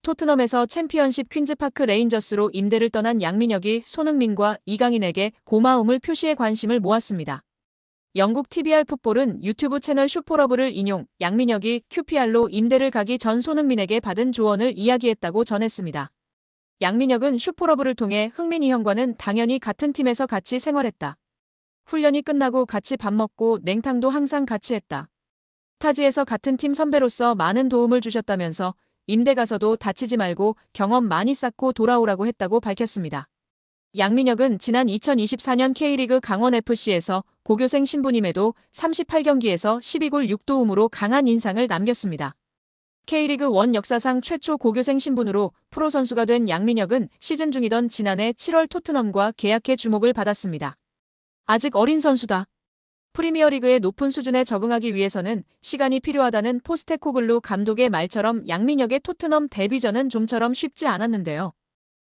토트넘에서 챔피언십 퀸즈파크 레인저스로 임대를 떠난 양민혁이 손흥민과 이강인에게 고마움을 표시해 관심을 모았습니다. 영국 TVR 풋볼은 유튜브 채널 슈퍼러브를 인용, 양민혁이 QPR로 임대를 가기 전 손흥민에게 받은 조언을 이야기했다고 전했습니다. 양민혁은 슈퍼러브를 통해 흥민이 형과는 당연히 같은 팀에서 같이 생활했다. 훈련이 끝나고 같이 밥 먹고 냉탕도 항상 같이 했다. 타지에서 같은 팀 선배로서 많은 도움을 주셨다면서 임대 가서도 다치지 말고 경험 많이 쌓고 돌아오라고 했다고 밝혔습니다. 양민혁은 지난 2024년 K리그 강원FC에서 고교생 신분임에도 38경기에서 12골 6도움으로 강한 인상을 남겼습니다. K리그 1 역사상 최초 고교생 신분으로 프로 선수가 된 양민혁은 시즌 중이던 지난해 7월 토트넘과 계약해 주목을 받았습니다. 아직 어린 선수다. 프리미어리그의 높은 수준에 적응하기 위해서는 시간이 필요하다는 포스테코글루 감독의 말처럼 양민혁의 토트넘 데뷔전은 좀처럼 쉽지 않았는데요.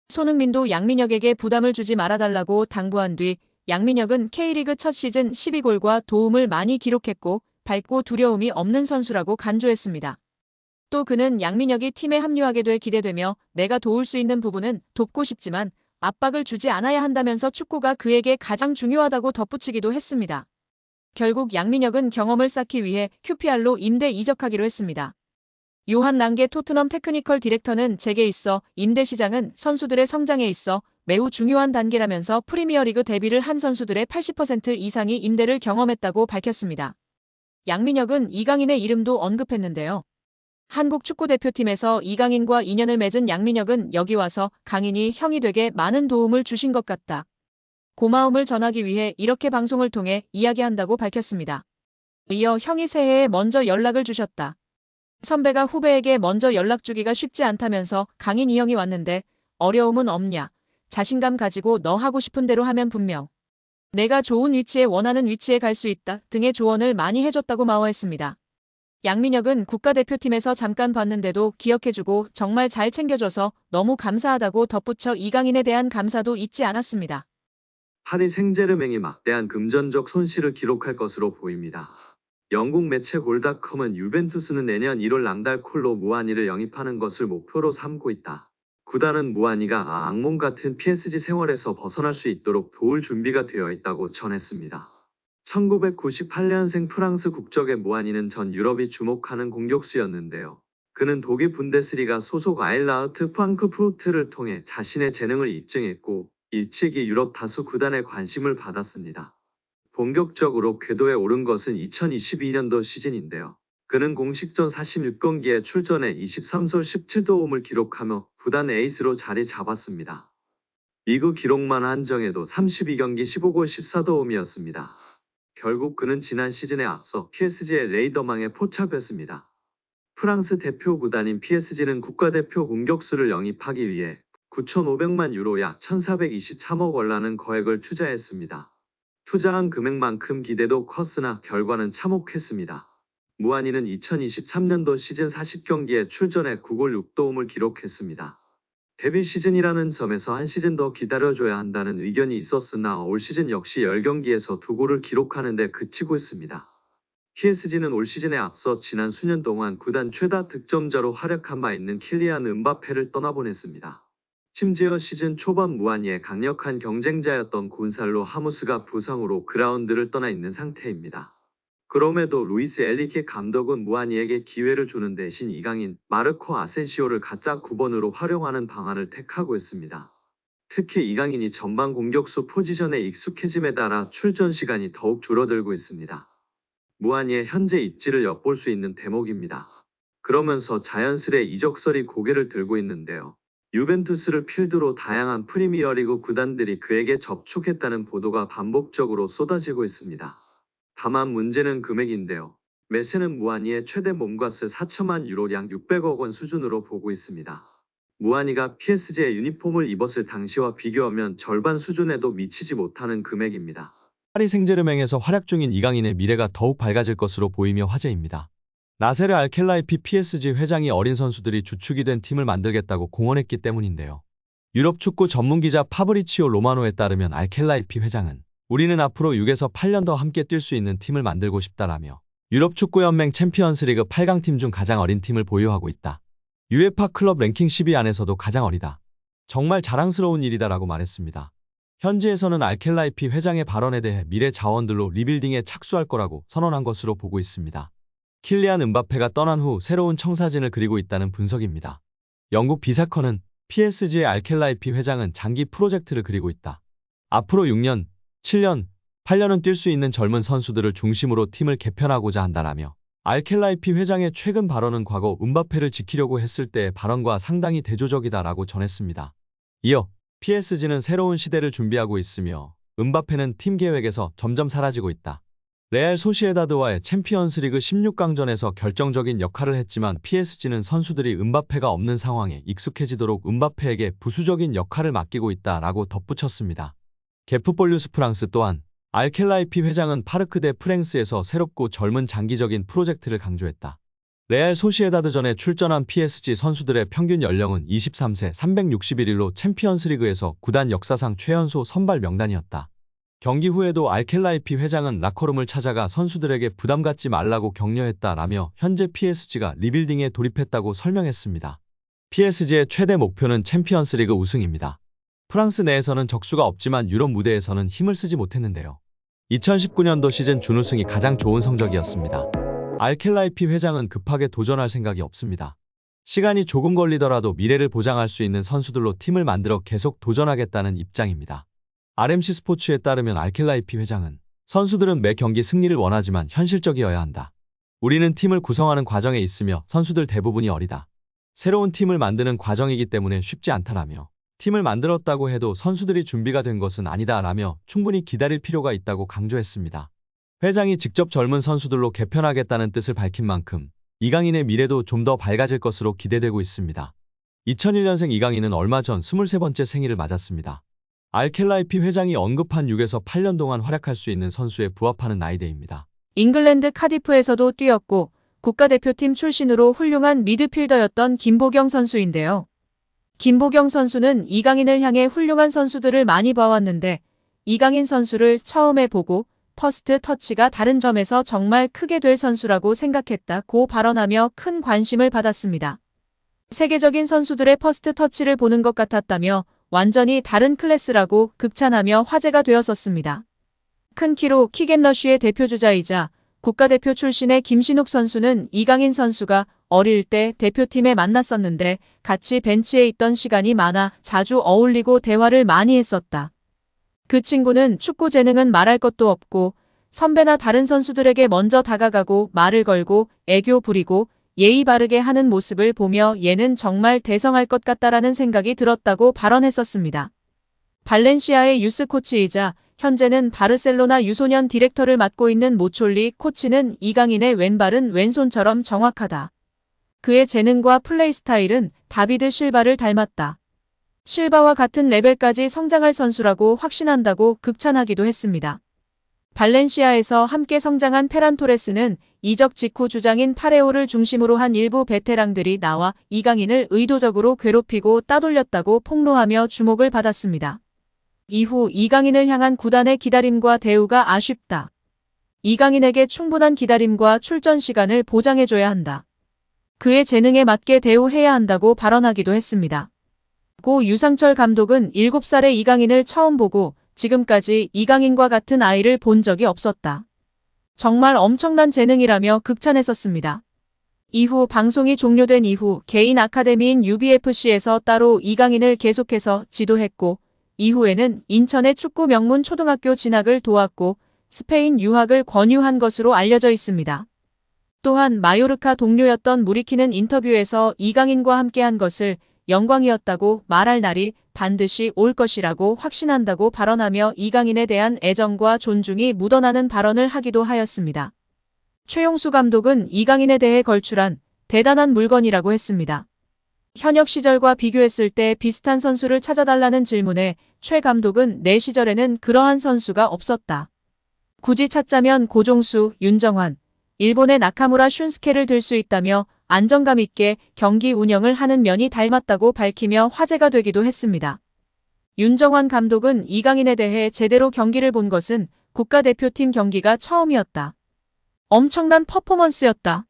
손흥민도 양민혁에게 부담을 주지 말아달라고 당부한 뒤 양민혁은 K리그 첫 시즌 12골과 도움을 많이 기록했고 밝고 두려움이 없는 선수라고 간주했습니다. 또 그는 양민혁이 팀에 합류하게 돼 기대되며 내가 도울 수 있는 부분은 돕고 싶지만 압박을 주지 않아야 한다면서 축구가 그에게 가장 중요하다고 덧붙이기도 했습니다. 결국 양민혁은 경험을 쌓기 위해 QPR로 임대 이적하기로 했습니다. 요한 랑게 토트넘 테크니컬 디렉터는 제게 있어 임대 시장은 선수들의 성장에 있어 매우 중요한 단계라면서 프리미어리그 데뷔를 한 선수들의 80% 이상이 임대를 경험했다고 밝혔습니다. 양민혁은 이강인의 이름도 언급했는데요. 한국 축구대표팀에서 이강인과 인연을 맺은 양민혁은 여기 와서 강인이 형이 되게 많은 도움을 주신 것 같다. 고마움을 전하기 위해 이렇게 방송을 통해 이야기한다고 밝혔습니다. 이어 형이 새해에 먼저 연락을 주셨다. 선배가 후배에게 먼저 연락 주기가 쉽지 않다면서 강인 이 형이 왔는데 어려움은 없냐. 자신감 가지고 너 하고 싶은 대로 하면 분명. 내가 좋은 위치에 원하는 위치에 갈 수 있다 등의 조언을 많이 해줬다고 마워했습니다. 양민혁은 국가대표팀에서 잠깐 봤는데도 기억해주고 정말 잘 챙겨줘서 너무 감사하다고 덧붙여 이강인에 대한 감사도 잊지 않았습니다. 파리 생제르맹이 막대한 금전적 손실을 기록할 것으로 보입니다. 영국 매체 골닷컴은 유벤투스는 내년 1월 랑달콜로 무하니를 영입하는 것을 목표로 삼고 있다. 구단은 무하니가 악몽 같은 PSG 생활에서 벗어날 수 있도록 도울 준비가 되어 있다고 전했습니다. 1998년생 프랑스 국적의 무하니는 전 유럽이 주목하는 공격수였는데요. 그는 독일 분데스리가 소속 아일라우트 프랑크푸르트를 통해 자신의 재능을 입증했고 일찍이 유럽 다수 구단의 관심을 받았습니다. 본격적으로 궤도에 오른 것은 2022년도 시즌인데요. 그는 공식전 46경기에 출전해 23골 17도움을 기록하며 구단 에이스로 자리 잡았습니다. 리그 기록만 한정해도 32경기 15골 14도움이었습니다. 결국 그는 지난 시즌에 앞서 PSG의 레이더망에 포착했습니다. 프랑스 대표 구단인 PSG는 국가대표 공격수를 영입하기 위해 9,500만 유로 약 1,423억 원라는 거액을 투자했습니다. 투자한 금액만큼 기대도 컸으나 결과는 참혹했습니다. 무하니는 2023년도 시즌 40경기에 출전해 9골 6도움을 기록했습니다. 데뷔 시즌이라는 점에서 한 시즌 더 기다려줘야 한다는 의견이 있었으나 올 시즌 역시 10경기에서 2골을 기록하는 데 그치고 있습니다. PSG는 올 시즌에 앞서 지난 수년 동안 구단 최다 득점자로 활약한 바 있는 킬리안 음바페를 떠나보냈습니다. 심지어 시즌 초반 무하니의 강력한 경쟁자였던 곤살로 하무스가 부상으로 그라운드를 떠나 있는 상태입니다. 그럼에도 루이스 엘리케 감독은 무하니에게 기회를 주는 대신 이강인, 마르코 아센시오를 가짜 9번으로 활용하는 방안을 택하고 있습니다. 특히 이강인이 전방 공격수 포지션에 익숙해짐에 따라 출전 시간이 더욱 줄어들고 있습니다. 무하니의 현재 입지를 엿볼 수 있는 대목입니다. 그러면서 자연스레 이적설이 고개를 들고 있는데요. 유벤투스를 필두로 다양한 프리미어리그 구단들이 그에게 접촉했다는 보도가 반복적으로 쏟아지고 있습니다. 다만 문제는 금액인데요. 매체는 무하니의 최대 몸값을 4천만 유로 약 600억 원 수준으로 보고 있습니다. 무하니가 PSG의 유니폼을 입었을 당시와 비교하면 절반 수준에도 미치지 못하는 금액입니다. 파리 생제르맹에서 활약 중인 이강인의 미래가 더욱 밝아질 것으로 보이며 화제입니다. 나세르 알켈라이피 PSG 회장이 어린 선수들이 주축이 된 팀을 만들겠다고 공언했기 때문인데요. 유럽 축구 전문기자 파브리치오 로마노에 따르면 알켈라이피 회장은 우리는 앞으로 6에서 8년 더 함께 뛸 수 있는 팀을 만들고 싶다라며 유럽 축구연맹 챔피언스리그 8강팀 중 가장 어린 팀을 보유하고 있다. UEFA 클럽 랭킹 10위 안에서도 가장 어리다. 정말 자랑스러운 일이다라고 말했습니다. 현지에서는 알켈라이피 회장의 발언에 대해 미래 자원들로 리빌딩에 착수할 거라고 선언한 것으로 보고 있습니다. 킬리안 음바페가 떠난 후 새로운 청사진을 그리고 있다는 분석입니다. 영국 비사컨은 PSG의 알켈라이피 회장은 장기 프로젝트를 그리고 있다. 앞으로 6년, 7년, 8년은 뛸 수 있는 젊은 선수들을 중심으로 팀을 개편하고자 한다라며 알켈라이피 회장의 최근 발언은 과거 음바페를 지키려고 했을 때의 발언과 상당히 대조적이다라고 전했습니다. 이어 PSG는 새로운 시대를 준비하고 있으며 음바페는 팀 계획에서 점점 사라지고 있다. 레알 소시에다드와의 챔피언스리그 16강전에서 결정적인 역할을 했지만 PSG는 선수들이 음바페가 없는 상황에 익숙해지도록 음바페에게 부수적인 역할을 맡기고 있다라고 덧붙였습니다. 게프폴뉴스 프랑스 또한 알켈라이피 회장은 파르크 데 프랭스에서 새롭고 젊은 장기적인 프로젝트를 강조했다. 레알 소시에다드전에 출전한 PSG 선수들의 평균 연령은 23세 361일로 챔피언스리그에서 구단 역사상 최연소 선발 명단이었다. 경기 후에도 알켈라이피 회장은 라커룸을 찾아가 선수들에게 부담 갖지 말라고 격려했다라며 현재 PSG가 리빌딩에 돌입했다고 설명했습니다. PSG의 최대 목표는 챔피언스리그 우승입니다. 프랑스 내에서는 적수가 없지만 유럽 무대에서는 힘을 쓰지 못했는데요. 2019년도 시즌 준우승이 가장 좋은 성적이었습니다. 알켈라이피 회장은 급하게 도전할 생각이 없습니다. 시간이 조금 걸리더라도 미래를 보장할 수 있는 선수들로 팀을 만들어 계속 도전하겠다는 입장입니다. RMC 스포츠에 따르면 알켈라이피 회장은 선수들은 매 경기 승리를 원하지만 현실적이어야 한다. 우리는 팀을 구성하는 과정에 있으며 선수들 대부분이 어리다. 새로운 팀을 만드는 과정이기 때문에 쉽지 않다라며 팀을 만들었다고 해도 선수들이 준비가 된 것은 아니다라며 충분히 기다릴 필요가 있다고 강조했습니다. 회장이 직접 젊은 선수들로 개편하겠다는 뜻을 밝힌 만큼 이강인의 미래도 좀 더 밝아질 것으로 기대되고 있습니다. 2001년생 이강인은 얼마 전 23번째 생일을 맞았습니다. 알켈라이피 회장이 언급한 6에서 8년 동안 활약할 수 있는 선수에 부합하는 나이대입니다. 잉글랜드 카디프에서도 뛰었고 국가대표팀 출신으로 훌륭한 미드필더였던 김보경 선수인데요. 김보경 선수는 이강인을 향해 훌륭한 선수들을 많이 봐왔는데 이강인 선수를 처음에 보고 퍼스트 터치가 다른 점에서 정말 크게 될 선수라고 생각했다고 발언하며 큰 관심을 받았습니다. 세계적인 선수들의 퍼스트 터치를 보는 것 같았다며 완전히 다른 클래스라고 극찬하며 화제가 되었었습니다. 큰 키로 킥앤러쉬의 대표주자이자 국가대표 출신의 김신욱 선수는 이강인 선수가 어릴 때 대표팀에 만났었는데 같이 벤치에 있던 시간이 많아 자주 어울리고 대화를 많이 했었다. 그 친구는 축구 재능은 말할 것도 없고 선배나 다른 선수들에게 먼저 다가가고 말을 걸고 애교 부리고 예의 바르게 하는 모습을 보며 얘는 정말 대성할 것 같다라는 생각이 들었다고 발언했었습니다. 발렌시아의 유스 코치이자 현재는 바르셀로나 유소년 디렉터를 맡고 있는 모촐리 코치는 이강인의 왼발은 왼손처럼 정확하다. 그의 재능과 플레이 스타일은 다비드 실바를 닮았다. 실바와 같은 레벨까지 성장할 선수라고 확신한다고 극찬하기도 했습니다. 발렌시아에서 함께 성장한 페란 토레스는 이적 직후 주장인 파레오를 중심으로 한 일부 베테랑들이 나와 이강인을 의도적으로 괴롭히고 따돌렸다고 폭로하며 주목을 받았습니다. 이후 이강인을 향한 구단의 기다림과 대우가 아쉽다. 이강인에게 충분한 기다림과 출전 시간을 보장해줘야 한다. 그의 재능에 맞게 대우해야 한다고 발언하기도 했습니다. 고 유상철 감독은 7살의 이강인을 처음 보고 지금까지 이강인과 같은 아이를 본 적이 없었다. 정말 엄청난 재능이라며 극찬했었습니다. 이후 방송이 종료된 이후 개인 아카데미인 UBFC에서 따로 이강인을 계속해서 지도했고 이후에는 인천의 축구 명문 초등학교 진학을 도왔고 스페인 유학을 권유한 것으로 알려져 있습니다. 또한 마요르카 동료였던 무리키는 인터뷰에서 이강인과 함께한 것을 영광이었다고 말할 날이 반드시 올 것이라고 확신한다고 발언하며 이강인에 대한 애정과 존중이 묻어나는 발언을 하기도 하였습니다. 최용수 감독은 이강인에 대해 걸출한 대단한 물건이라고 했습니다. 현역 시절과 비교했을 때 비슷한 선수를 찾아달라는 질문에 최 감독은 내 시절에는 그러한 선수가 없었다. 굳이 찾자면 고종수, 윤정환, 일본의 나카무라 슌스케를 들 수 있다며 안정감 있게 경기 운영을 하는 면이 닮았다고 밝히며 화제가 되기도 했습니다. 윤정환 감독은 이강인에 대해 제대로 경기를 본 것은 국가대표팀 경기가 처음이었다. 엄청난 퍼포먼스였다.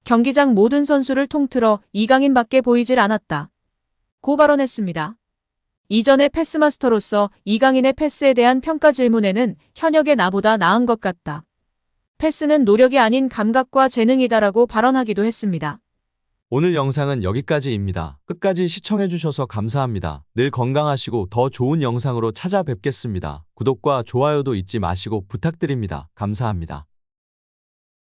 경기장 모든 선수를 통틀어 이강인밖에 보이질 않았다. 고 발언했습니다. 이전의 패스마스터로서 이강인의 패스에 대한 평가 질문에는 현역의 나보다 나은 것 같다. 패스는 노력이 아닌 감각과 재능이다라고 발언하기도 했습니다. 오늘 영상은 여기까지입니다. 끝까지 시청해주셔서 감사합니다. 늘 건강하시고 더 좋은 영상으로 찾아뵙겠습니다. 구독과 좋아요도 잊지 마시고 부탁드립니다. 감사합니다.